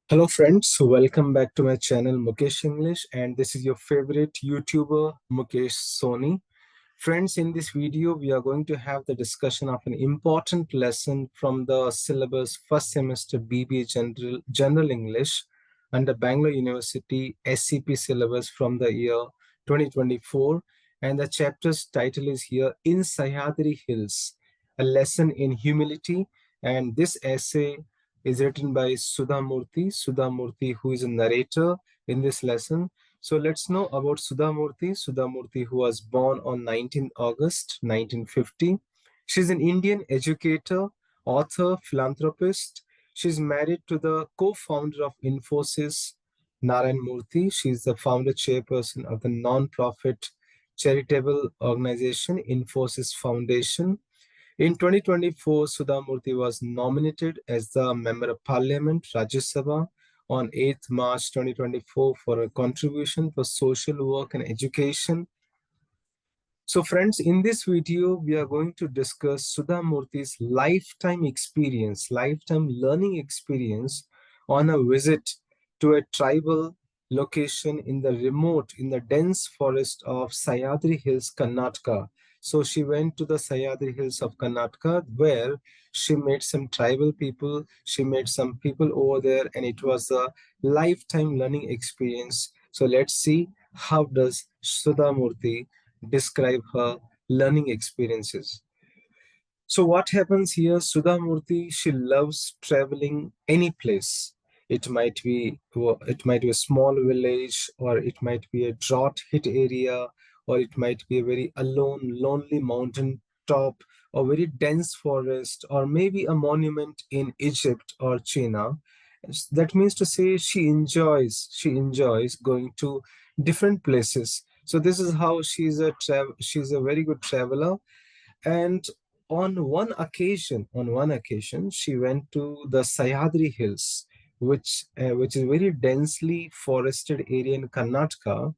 Hello friends, welcome back to my channel Mukesh English, and this is your favorite YouTuber Mukesh Soni. Friends, in this video we are going to have the discussion of an important lesson from the syllabus first semester BBA General English under Bangalore University SCP syllabus from the year 2024, and the chapter's title is here In Sahyadri Hills, a lesson in humility, and this essay is written by Sudha Murthy. Sudha Murthy, who is a narrator in this lesson. So let's know about Sudha Murthy. Sudha Murthy, who was born on 19 August 1950. She's an Indian educator, author, philanthropist. She's married to the co-founder of Infosys, Narayan Murthy. She's the founder chairperson of the non-profit charitable organization Infosys Foundation. In 2024, Sudha Murthy was nominated as the Member of Parliament, Rajya Sabha, on 8th March 2024 for a contribution for social work and education. So friends, in this video, we are going to discuss Sudha Murthy's lifetime experience, lifetime learning experience on a visit to a tribal location in the remote, in the dense forest of Sahyadri Hills, Karnataka. So she went to the Sahyadri Hills of Karnataka where she met some tribal people, she met some people over there, and it was a lifetime learning experience. So let's see how does Sudha Murthy describe her learning experiences. So what happens here, Sudha Murthy, she loves traveling any place. It might be a small village, or it might be a drought hit area, or it might be a very alone, lonely mountain top, or very dense forest, or maybe a monument in Egypt or China. That means to say she enjoys going to different places. So this is how she's a very good traveler. And on one occasion, she went to the Sahyadri Hills, which is very densely forested area in Karnataka.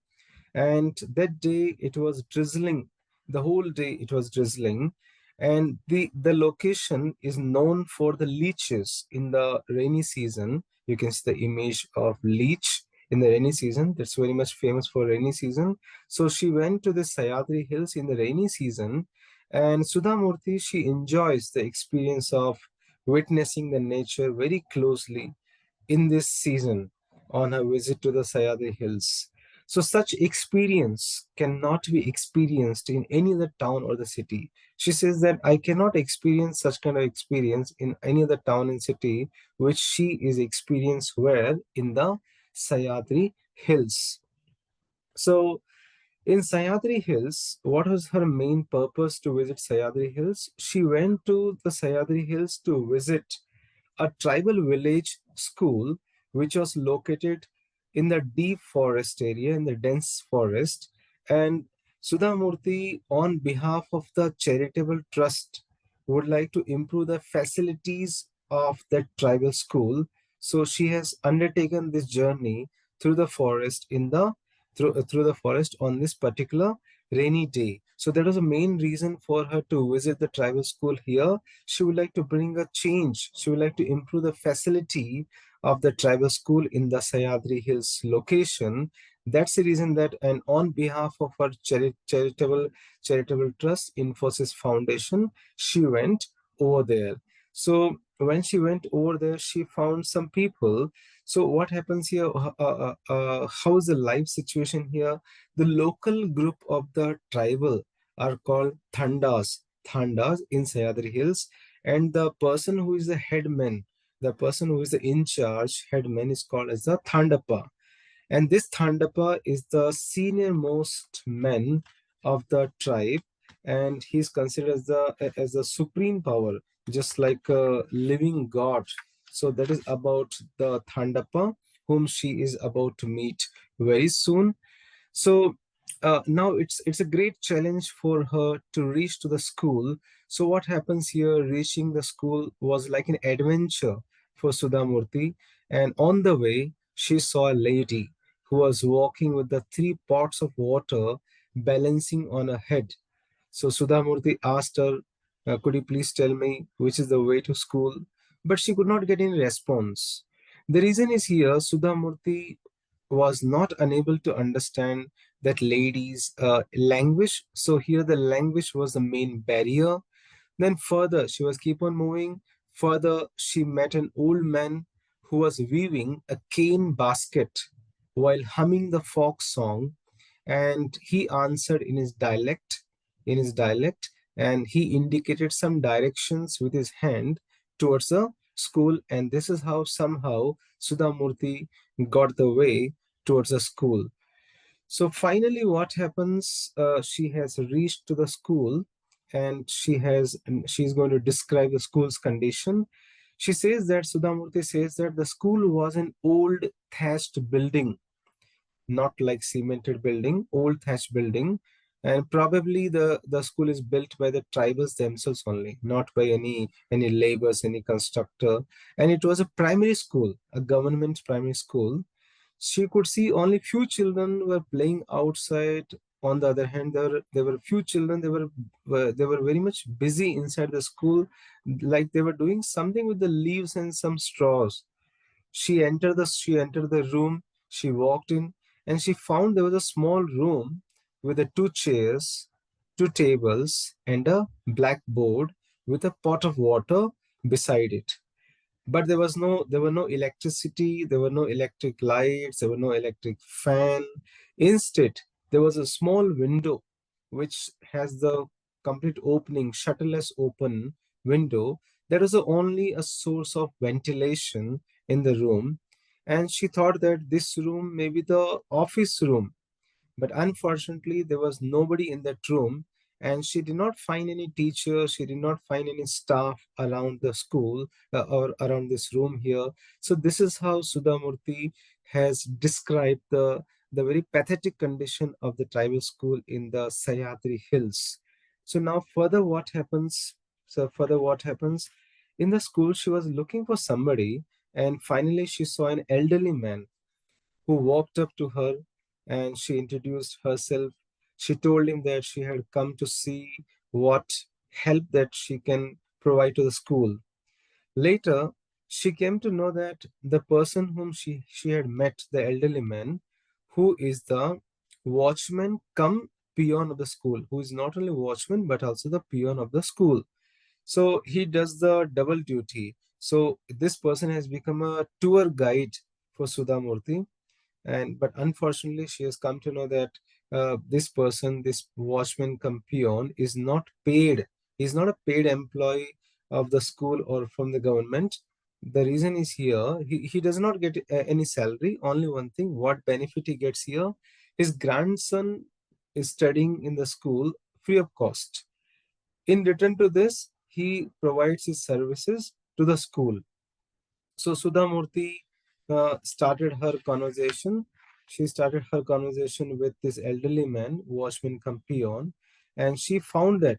And that day it was drizzling. The whole day it was drizzling, and the location is known for the leeches in the rainy season. You can see the image of leech in the rainy season. That's very much famous for rainy season. So she went to the Sayadri Hills in the rainy season, and Sudha Murthy, she enjoys the experience of witnessing the nature very closely in this season on her visit to the Sayadri Hills. So such experience cannot be experienced in any other town or the city. She says that I cannot experience such kind of experience in any other town and city, which she is experienced where in the Sayadri Hills. So in Sahyadri Hills, what was her main purpose to visit Sahyadri Hills? She went to the Sahyadri Hills to visit a tribal village school which was located in the deep forest area, in the dense forest. And Sudha Murthy, on behalf of the charitable trust, would like to improve the facilities of that tribal school. So she has undertaken this journey through the forest through the forest on this particular rainy day. So that was the main reason for her to visit the tribal school here. She would like to bring a change. She would like to improve the facility of the tribal school in the Sayadri Hills location. That's the reason that, and on behalf of her charitable trust, Infosys Foundation, she went over there. So when she went over there, she found some people. So what happens here? How is the life situation here? The local group of the tribal are called Thandas in Sayadri Hills, and the person who is the headman, the person who is the in charge headman, is called as the Thandapa. And this Thandapa is the senior most man of the tribe, and he's considered as the supreme power, just like a living god. So that is about the Thandapa, whom she is about to meet very soon. So now it's a great challenge for her to reach to the school. So what happens here? Reaching the school was like an adventure for Sudha Murthy, and on the way she saw a lady who was walking with the three pots of water balancing on her head. So Sudha Murthy asked her, "Could you please tell me which is the way to school?" But she could not get any response. The reason is here, Sudha Murthy was not unable to understand that lady's language. So here the language was the main barrier. Then further, she was keep on moving. Further, she met an old man who was weaving a cane basket while humming the folk song, and he answered in his dialect, and he indicated some directions with his hand towards the school, and this is how somehow Sudha Murthy got the way towards the school. So finally, what happens? She has reached to the school, and she's going to describe the school's condition. She says that Sudha Murthy says that the school was an old thatched building, not like cemented building, old thatched building, and probably the school is built by the tribals themselves only, not by any laborers, any constructor. And it was a primary school, a government primary school. She could see only few children were playing outside. On the other hand, there were few children, they were very much busy inside the school, like they were doing something with the leaves and some straws. She entered the room, she walked in, and she found there was a small room with the two chairs, two tables, and a blackboard with a pot of water beside it. But there were no electricity, there were no electric lights, there were no electric fan. Instead, there was a small window which has the complete opening, shutterless open window. That was only a source of ventilation in the room, and she thought that this room may be the office room. But unfortunately, there was nobody in that room, and she did not find any teacher, she did not find any staff around the school, or around this room here. So, this is how Sudha Murthy has described the very pathetic condition of the tribal school in the Sahyadri Hills. So, now further what happens? Further what happens? In the school, she was looking for somebody, and finally, she saw an elderly man who walked up to her, and she introduced herself. She told him that she had come to see what help that she can provide to the school. Later, she came to know that the person whom she had met, the elderly man, who is the watchman come peon of the school, who is not only watchman but also the peon of the school. So he does the double duty. So this person has become a tour guide for Sudha Murthy, and but unfortunately she has come to know that this person, this watchman come peon, is not paid. He's not a paid employee of the school or from the government. The reason is here, he does not get any salary. Only one thing, what benefit he gets here, his grandson is studying in the school free of cost. In return to this, he provides his services to the school. So Sudha Murthy started her conversation. She started her conversation with this elderly man, watchman come peon, and she found that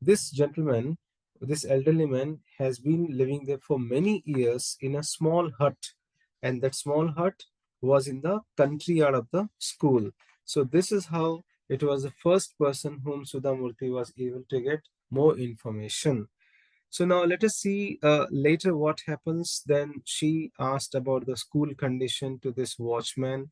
this gentleman, this elderly man, has been living there for many years in a small hut, and that small hut was in the country yard of the school. So this is how it was the first person whom Sudha Murthy was able to get more information. So now let us see later what happens. Then she asked about the school condition to this watchman,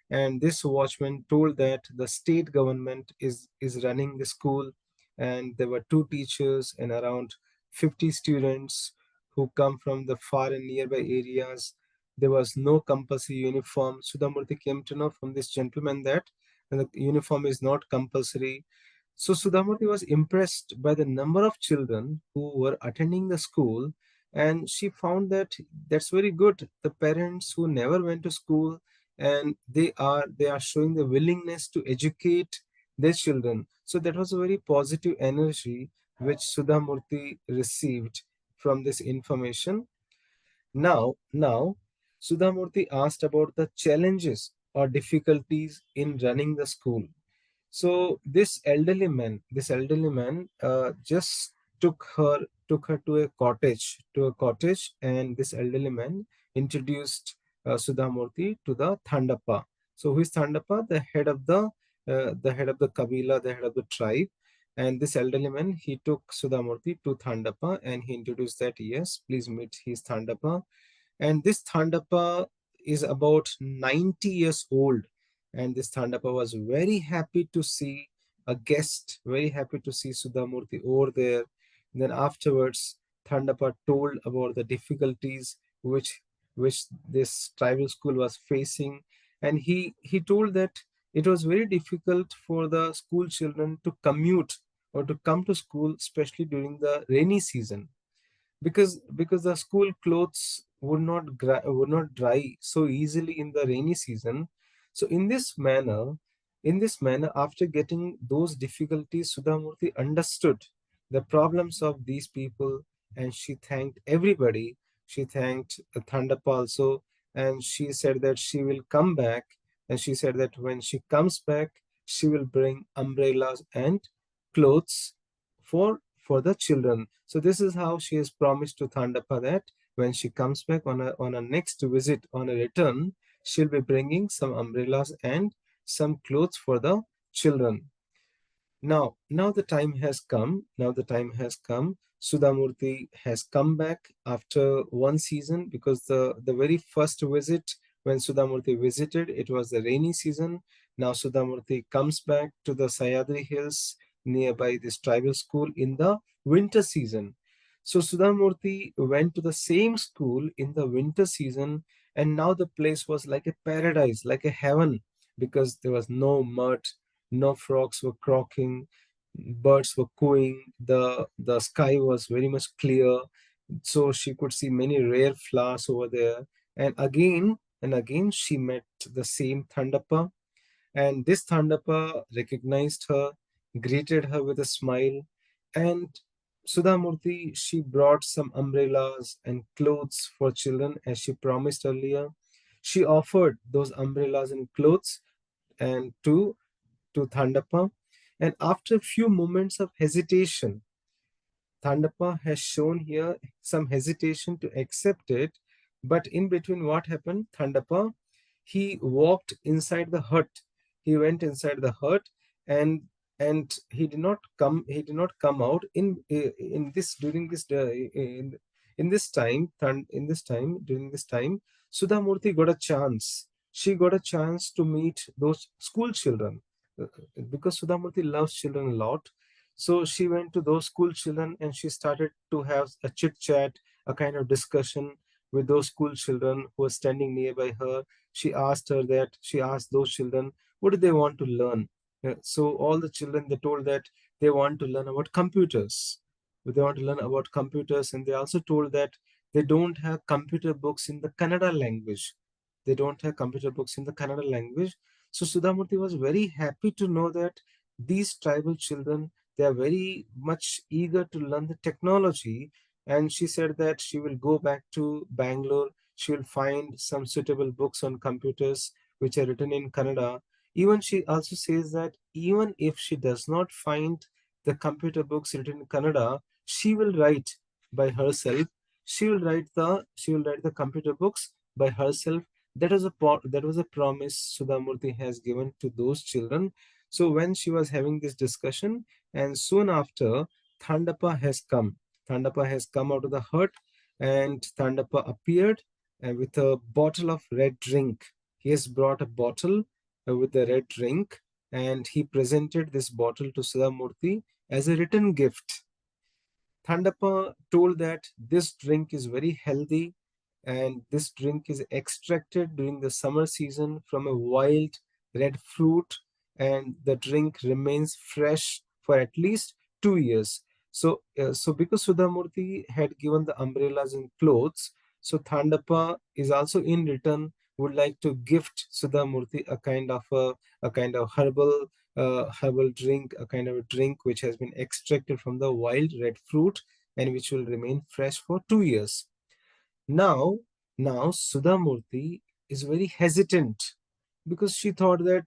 and this watchman told that the state government is running the school, and there were two teachers and around 50 students who come from the far and nearby areas. There was no compulsory uniform. Sudhamurti came to know from this gentleman that the uniform is not compulsory. So Sudhamurti was impressed by the number of children who were attending the school, and she found that that's very good. The parents who never went to school, and they are showing the willingness to educate their children. So that was a very positive energy which Sudhamurti received from this information. Now, Sudhamurti asked about the challenges or difficulties in running the school. So this elderly man just took her to a cottage, and this elderly man introduced Sudha Murthy to the Thandapa. So who is Thandapa? The head of the Kabila, the head of the tribe. And this elderly man, he took Sudha Murthy to Thandapa, and he introduced that, yes, please meet his Thandapa. And this Thandapa is about 90 years old. And this Thandapa was very happy to see a guest, very happy to see Sudha Murthy over there. And then afterwards, Thandapa told about the difficulties which this tribal school was facing. And he told that it was very difficult for the school children to commute or to come to school, especially during the rainy season, because the school clothes would not dry so easily in the rainy season. So in this manner, after getting those difficulties, Sudhamurti understood the problems of these people, and she thanked everybody. She thanked Thandapa also, and she said that she will come back, and she said that when she comes back, she will bring umbrellas and clothes for the children. So this is how she has promised to Thandapa that when she comes back on a next visit, on a return, she'll be bringing some umbrellas and some clothes for the children. Now the time has come. Now the time has come. Sudhamurti has come back after one season, because the very first visit, when Sudhamurti visited, it was the rainy season. Now Sudhamurti comes back to the Sahyadri Hills nearby this tribal school in the winter season. So Sudhamurti went to the same school in the winter season, and now the place was like a paradise, like a heaven, because there was no mud, no frogs were croaking, birds were cooing, the sky was very much clear, so she could see many rare flowers over there. And again she met the same Thandapa, and this Thandapa recognized her, greeted her with a smile, and Sudhamurti, she brought some umbrellas and clothes for children as she promised earlier. She offered those umbrellas and clothes and to Thandapa. And after a few moments of hesitation, Thandapa has shown here some hesitation to accept it. But in between, what happened? Thandapa, he walked inside the hut. He went inside the hut, and he did not come out in this during this in this time in this time during this time. Sudhamurti got a chance. She got a chance to meet those school children, uh, because Sudhamurti loves children a lot. So she went to those school children, and she started to have a chit chat, a kind of discussion with those school children who were standing nearby her. She asked those children, what do they want to learn? So all the children, they told that they want to learn about computers. They want to learn about computers, and they also told that they don't have computer books in the Kannada language. They don't have computer books in the Kannada language. So Sudhamurti was very happy to know that these tribal children, they are very much eager to learn the technology. And she said that she will go back to Bangalore. She will find some suitable books on computers which are written in Kannada. Even she also says that even if she does not find the computer books written in Kannada, she will write by herself. She will write the computer books by herself. That was a promise Sudhamurti has given to those children. So when she was having this discussion, and soon after, Thandapa has come. Thandapa has come out of the hut, and Thandapa appeared with a bottle of red drink. He has brought a bottle with the red drink, and he presented this bottle to Sudhamurti as a written gift. Thandapa told that this drink is very healthy, and this drink is extracted during the summer season from a wild red fruit, and the drink remains fresh for at least 2 years. So because Sudhamurti had given the umbrellas and clothes, so Thandapa is also in return would like to gift Sudhamurti a kind of herbal drink, a kind of a drink which has been extracted from the wild red fruit, and which will remain fresh for 2 years. Now, now Sudhamurti is very hesitant, because she thought that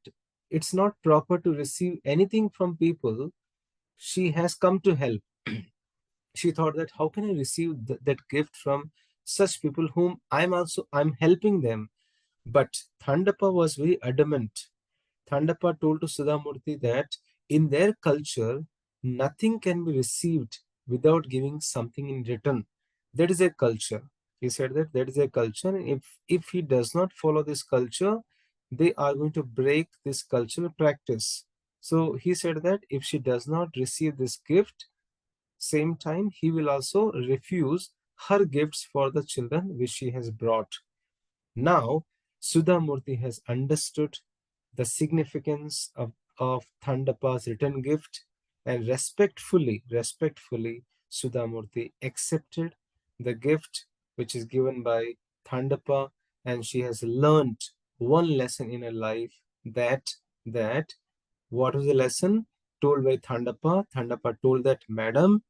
it's not proper to receive anything from people. She has come to help. She thought that how can I receive that gift from such people whom I'm helping them. But Thandapa was very adamant. Thandapa told to Sudhamurti that in their culture, nothing can be received without giving something in return. That is a culture. He said that that is a culture. If he does not follow this culture, they are going to break this cultural practice. So he said that if she does not receive this gift, same time he will also refuse her gifts for the children which she has brought. Now, Sudha Murthy has understood the significance of Thandapa's written gift, and respectfully, Sudha Murthy accepted the gift which is given by Thandapa, and she has learned one lesson in her life, that what was the lesson told by Thandapa? Thandapa told that, Madam,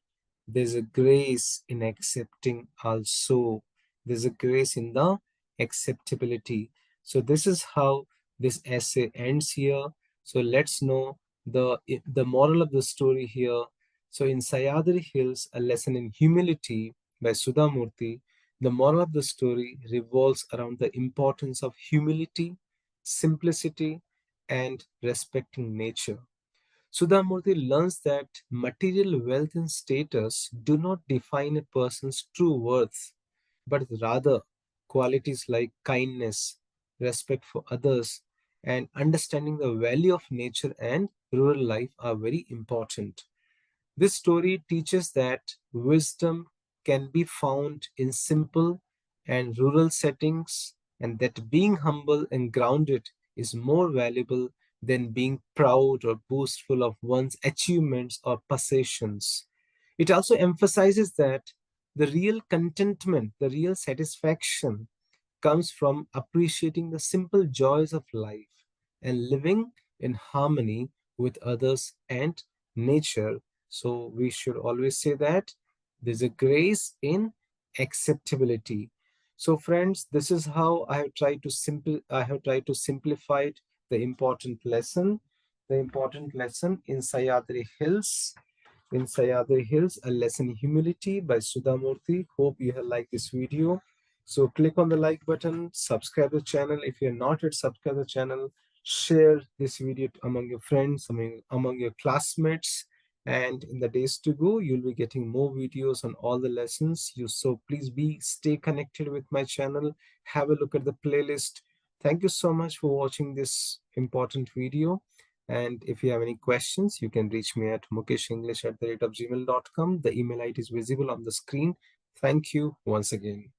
there's a grace in accepting also. There's a grace in the acceptability. So this is how this essay ends here. So let's know the moral of the story here. So in Sahyadri Hills, a lesson in humility by Sudha Murthy, the moral of the story revolves around the importance of humility, simplicity, and respecting nature. Sudhamurthy learns that material wealth and status do not define a person's true worth, but rather qualities like kindness, respect for others, and understanding the value of nature and rural life are very important. This story teaches that wisdom can be found in simple and rural settings, and that being humble and grounded is more valuable than being proud or boastful of one's achievements or possessions. It also emphasizes that the real contentment, the real satisfaction comes from appreciating the simple joys of life and living in harmony with others and nature. So we should always say that there's a grace in acceptability. So friends, this is how I have tried to simplify it, the important lesson in Sahyadri Hills. In Sahyadri Hills, A Lesson in Humility by Sudha Murthy. Hope you have liked this video. So click on the like button, subscribe the channel. If you're not yet subscribe the channel, share this video among your friends, among your classmates. And in the days to go, you'll be getting more videos on all the lessons. So please stay connected with my channel. Have a look at the playlist. Thank you so much for watching this important video. And if you have any questions, you can reach me at mukeshenglish@gmail.com. The email ID is visible on the screen. Thank you once again.